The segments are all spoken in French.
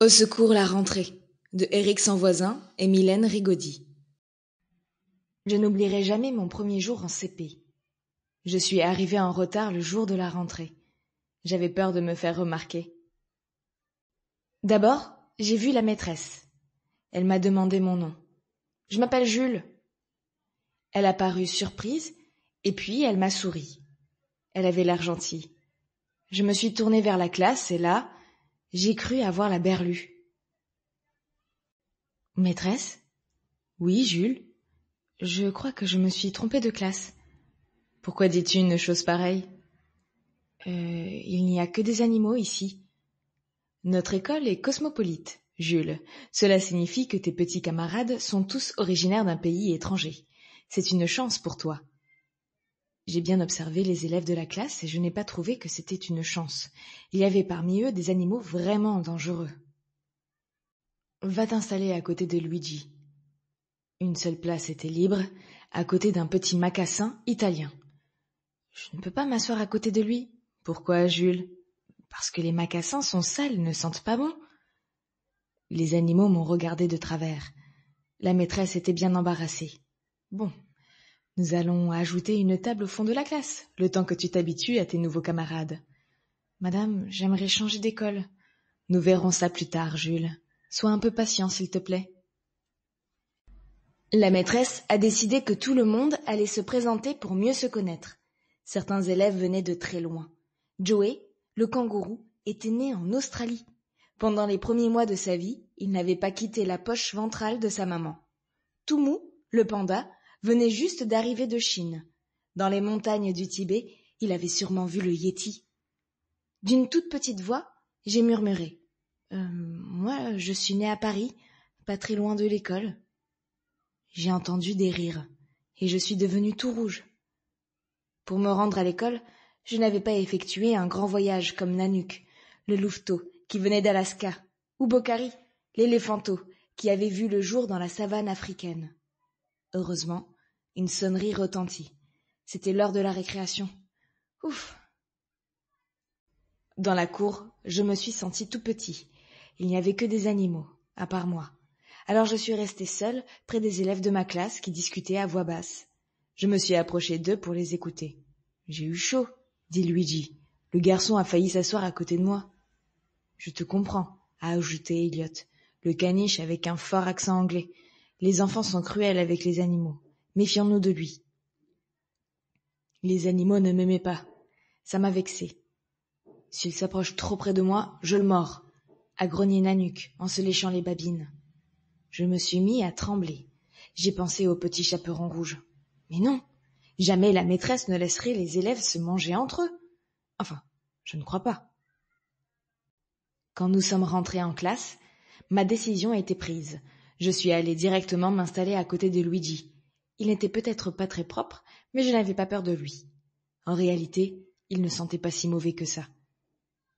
Au secours la rentrée de Éric Sanvoisin et Mylène Rigaudy. Je n'oublierai jamais mon premier jour en CP. Je suis arrivée en retard le jour de la rentrée. J'avais peur de me faire remarquer. D'abord, j'ai vu la maîtresse. Elle m'a demandé mon nom. Je m'appelle Jules. Elle a paru surprise et puis elle m'a souri. Elle avait l'air gentille. Je me suis tournée vers la classe et là, j'ai cru avoir la berlue. Maîtresse ? Oui, Jules. Je crois que je me suis trompée de classe. Pourquoi dis-tu une chose pareille ? Il n'y a que des animaux ici. Notre école est cosmopolite, Jules. Cela signifie que tes petits camarades sont tous originaires d'un pays étranger. C'est une chance pour toi. J'ai bien observé les élèves de la classe et je n'ai pas trouvé que c'était une chance. Il y avait parmi eux des animaux vraiment dangereux. Va t'installer à côté de Luigi. Une seule place était libre, à côté d'un petit macassin italien. Je ne peux pas m'asseoir à côté de lui. Pourquoi, Jules ? Parce que les macassins sont sales, ne sentent pas bon. Les animaux m'ont regardé de travers. La maîtresse était bien embarrassée. Bon, nous allons ajouter une table au fond de la classe, le temps que tu t'habitues à tes nouveaux camarades. Madame, j'aimerais changer d'école. Nous verrons ça plus tard, Jules. Sois un peu patient, s'il te plaît. La maîtresse a décidé que tout le monde allait se présenter pour mieux se connaître. Certains élèves venaient de très loin. Joey, le kangourou, était né en Australie. Pendant les premiers mois de sa vie, il n'avait pas quitté la poche ventrale de sa maman. Toumou, le panda, venait juste d'arriver de Chine. Dans les montagnes du Tibet, il avait sûrement vu le Yéti. D'une toute petite voix, j'ai murmuré. Moi, je suis née à Paris, pas très loin de l'école. J'ai entendu des rires, et je suis devenue tout rouge. Pour me rendre à l'école, je n'avais pas effectué un grand voyage comme Nanook, le louveteau qui venait d'Alaska, ou Bokhari, l'éléphanteau qui avait vu le jour dans la savane africaine. Heureusement, une sonnerie retentit. C'était l'heure de la récréation. Ouf ! Dans la cour, je me suis senti tout petit. Il n'y avait que des animaux, à part moi. Alors je suis restée seule près des élèves de ma classe qui discutaient à voix basse. Je me suis approchée d'eux pour les écouter. J'ai eu chaud, dit Luigi. Le garçon a failli s'asseoir à côté de moi. Je te comprends, a ajouté Elliot, le caniche avec un fort accent anglais. Les enfants sont cruels avec les animaux. Méfions-nous de lui. Les animaux ne m'aimaient pas. Ça m'a vexée. S'il s'approche trop près de moi, je le mords, a grogné Nanook en se léchant les babines. Je me suis mis à trembler. J'ai pensé au petit chaperon rouge. Mais non, jamais la maîtresse ne laisserait les élèves se manger entre eux. Enfin, je ne crois pas. Quand nous sommes rentrés en classe, ma décision a été prise. Je suis allée directement m'installer à côté de Luigi. Il n'était peut-être pas très propre, mais je n'avais pas peur de lui. En réalité, il ne sentait pas si mauvais que ça.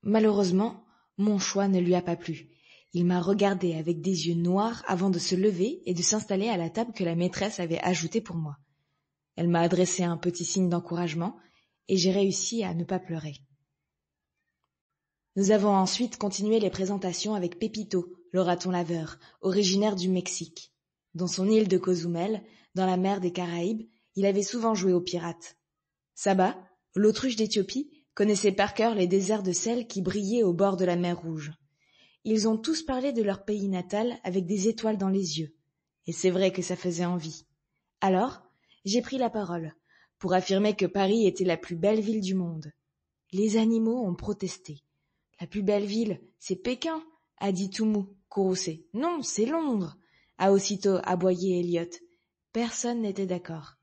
Malheureusement, mon choix ne lui a pas plu. Il m'a regardé avec des yeux noirs avant de se lever et de s'installer à la table que la maîtresse avait ajoutée pour moi. Elle m'a adressé un petit signe d'encouragement et j'ai réussi à ne pas pleurer. Nous avons ensuite continué les présentations avec Pépito, le raton laveur, originaire du Mexique. Dans son île de Cozumel, dans la mer des Caraïbes, il avait souvent joué aux pirates. Saba, l'autruche d'Éthiopie, connaissait par cœur les déserts de sel qui brillaient au bord de la mer Rouge. Ils ont tous parlé de leur pays natal avec des étoiles dans les yeux. Et c'est vrai que ça faisait envie. Alors, j'ai pris la parole pour affirmer que Paris était la plus belle ville du monde. Les animaux ont protesté. La plus belle ville, c'est Pékin, a dit Toumou, courroucé. Non, c'est Londres, a aussitôt aboyé Elliot. Personne n'était d'accord.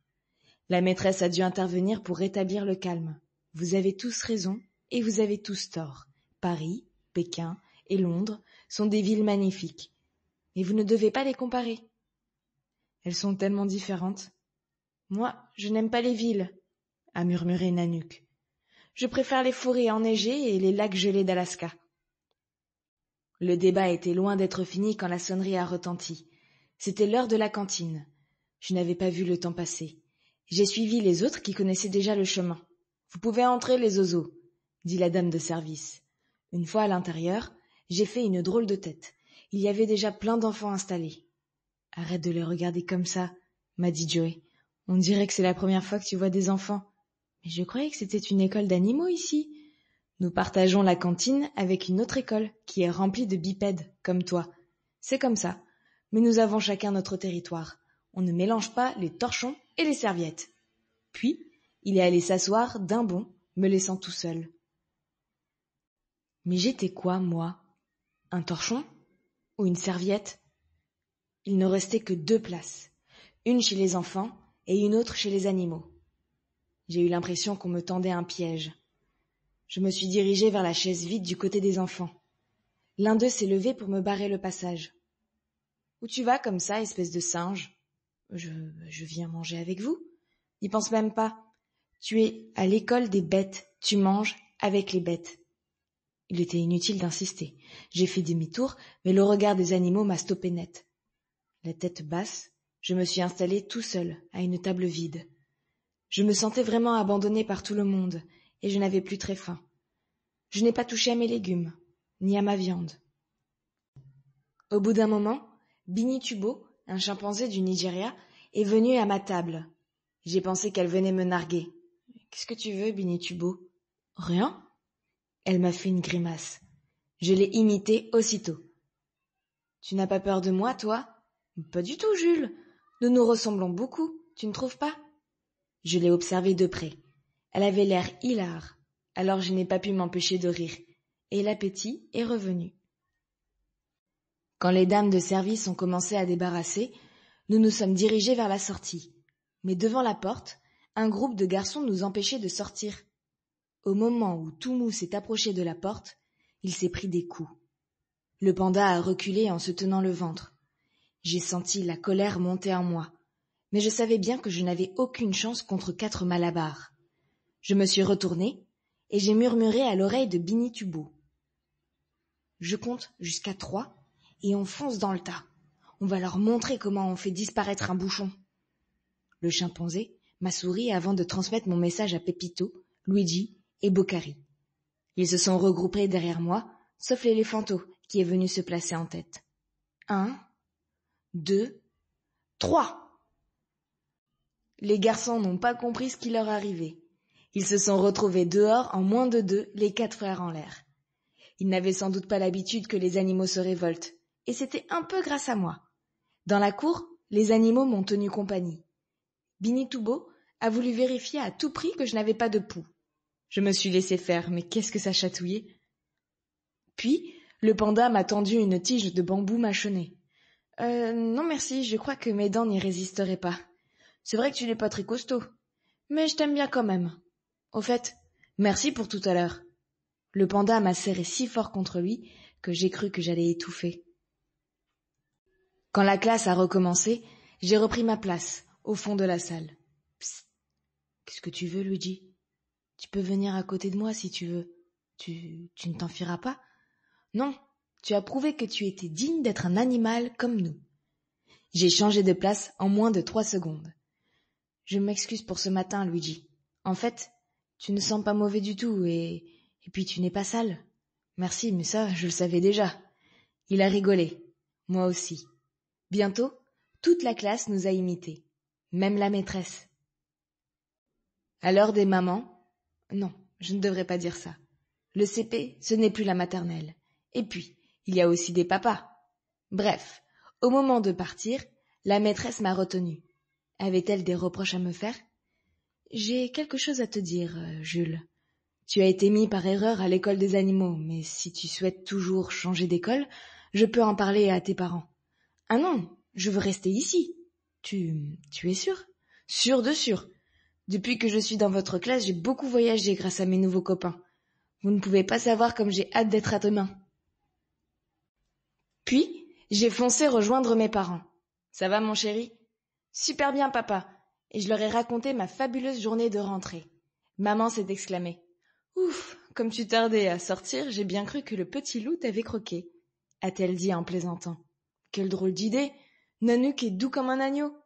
La maîtresse a dû intervenir pour rétablir le calme. Vous avez tous raison et vous avez tous tort. Paris, Pékin et Londres sont des villes magnifiques. Mais vous ne devez pas les comparer. Elles sont tellement différentes. Moi, je n'aime pas les villes, a murmuré Nanook. Je préfère les forêts enneigées et les lacs gelés d'Alaska. Le débat était loin d'être fini quand la sonnerie a retenti. C'était l'heure de la cantine. Je n'avais pas vu le temps passer. J'ai suivi les autres qui connaissaient déjà le chemin. Vous pouvez entrer, les oiseaux, dit la dame de service. Une fois à l'intérieur, J'ai fait une drôle de tête. Il y avait déjà plein d'enfants installés. « Arrête de les regarder comme ça, » m'a dit Joey. « On dirait que c'est la première fois que tu vois des enfants. » Mais je croyais que c'était une école d'animaux ici. Nous partageons la cantine avec une autre école qui est remplie de bipèdes, comme toi. C'est comme ça. Mais nous avons chacun notre territoire. On ne mélange pas les torchons et les serviettes. Puis, il est allé s'asseoir d'un bond, me laissant tout seul. Mais j'étais quoi, moi? Un torchon? Ou une serviette? Il ne restait que 2 places. Une chez les enfants et une autre chez les animaux. J'ai eu l'impression qu'on me tendait un piège. Je me suis dirigée vers la chaise vide du côté des enfants. L'un d'eux s'est levé pour me barrer le passage. « Où tu vas comme ça, espèce de singe ?»« Je viens manger avec vous. » »« N'y pense même pas. Tu es à l'école des bêtes. Tu manges avec les bêtes. » Il était inutile d'insister. J'ai fait demi-tour, mais le regard des animaux m'a stoppé net. La tête basse, je me suis installée tout seul, à une table vide. Je me sentais vraiment abandonnée par tout le monde, et je n'avais plus très faim. Je n'ai pas touché à mes légumes, ni à ma viande. Au bout d'un moment, Bini Tubo, un chimpanzé du Nigeria, est venue à ma table. J'ai pensé qu'elle venait me narguer. « Qu'est-ce que tu veux, Bini Tubo ?»« Rien. » Elle m'a fait une grimace. Je l'ai imitée aussitôt. « Tu n'as pas peur de moi, toi ?»« Pas du tout, Jules. Nous nous ressemblons beaucoup, tu ne trouves pas ?» Je l'ai observée de près. Elle avait l'air hilare, alors je n'ai pas pu m'empêcher de rire, et l'appétit est revenu. Quand les dames de service ont commencé à débarrasser, nous nous sommes dirigés vers la sortie. Mais devant la porte, un groupe de garçons nous empêchait de sortir. Au moment où Toumou s'est approché de la porte, il s'est pris des coups. Le panda a reculé en se tenant le ventre. J'ai senti la colère monter en moi, mais je savais bien que je n'avais aucune chance contre 4 malabars. Je me suis retournée et j'ai murmuré à l'oreille de Bini Tubo. « Je compte jusqu'à 3 et on fonce dans le tas. On va leur montrer comment on fait disparaître un bouchon. » Le chimpanzé m'a souri avant de transmettre mon message à Pepito, Luigi et Bocari. Ils se sont regroupés derrière moi, sauf l'éléphanto qui est venu se placer en tête. 1, 2, 3. Les garçons n'ont pas compris ce qui leur arrivait. Ils se sont retrouvés dehors en moins de 2, les 4 frères en l'air. Ils n'avaient sans doute pas l'habitude que les animaux se révoltent, et c'était un peu grâce à moi. Dans la cour, les animaux m'ont tenu compagnie. Bini Tubo a voulu vérifier à tout prix que je n'avais pas de poux. Je me suis laissé faire, mais qu'est-ce que ça chatouillait. Puis, le panda m'a tendu une tige de bambou mâchonné. Non merci, je crois que mes dents n'y résisteraient pas. C'est vrai que tu n'es pas très costaud, mais je t'aime bien quand même. Au fait, merci pour tout à l'heure. Le panda m'a serré si fort contre lui que j'ai cru que j'allais étouffer. Quand la classe a recommencé, j'ai repris ma place, au fond de la salle. Psst. Qu'est-ce que tu veux, Luigi? Tu peux venir à côté de moi si tu veux. Tu ne t'enfuiras pas? Non, tu as prouvé que tu étais digne d'être un animal comme nous. J'ai changé de place en moins de 3 secondes. Je m'excuse pour ce matin, Luigi. En fait, tu ne sens pas mauvais du tout et puis tu n'es pas sale. Merci, mais ça, je le savais déjà. Il a rigolé. Moi aussi. Bientôt, toute la classe nous a imités. Même la maîtresse. À l'heure des mamans, non, je ne devrais pas dire ça. Le CP, ce n'est plus la maternelle. Et puis, il y a aussi des papas. Bref, au moment de partir, la maîtresse m'a retenue. Avait-elle des reproches à me faire? J'ai quelque chose à te dire, Jules. Tu as été mis par erreur à l'école des animaux, mais si tu souhaites toujours changer d'école, je peux en parler à tes parents. Ah non, je veux rester ici. Tu es sûr? Sûr de sûr. Depuis que je suis dans votre classe, j'ai beaucoup voyagé grâce à mes nouveaux copains. Vous ne pouvez pas savoir comme j'ai hâte d'être à demain. Puis, j'ai foncé rejoindre mes parents. Ça va, mon chéri? Super bien, papa. Et je leur ai raconté ma fabuleuse journée de rentrée. Maman s'est exclamée. Ouf, comme tu tardais à sortir, j'ai bien cru que le petit loup t'avait croqué, a-t-elle dit en plaisantant. Quelle drôle d'idée. Nanook est doux comme un agneau.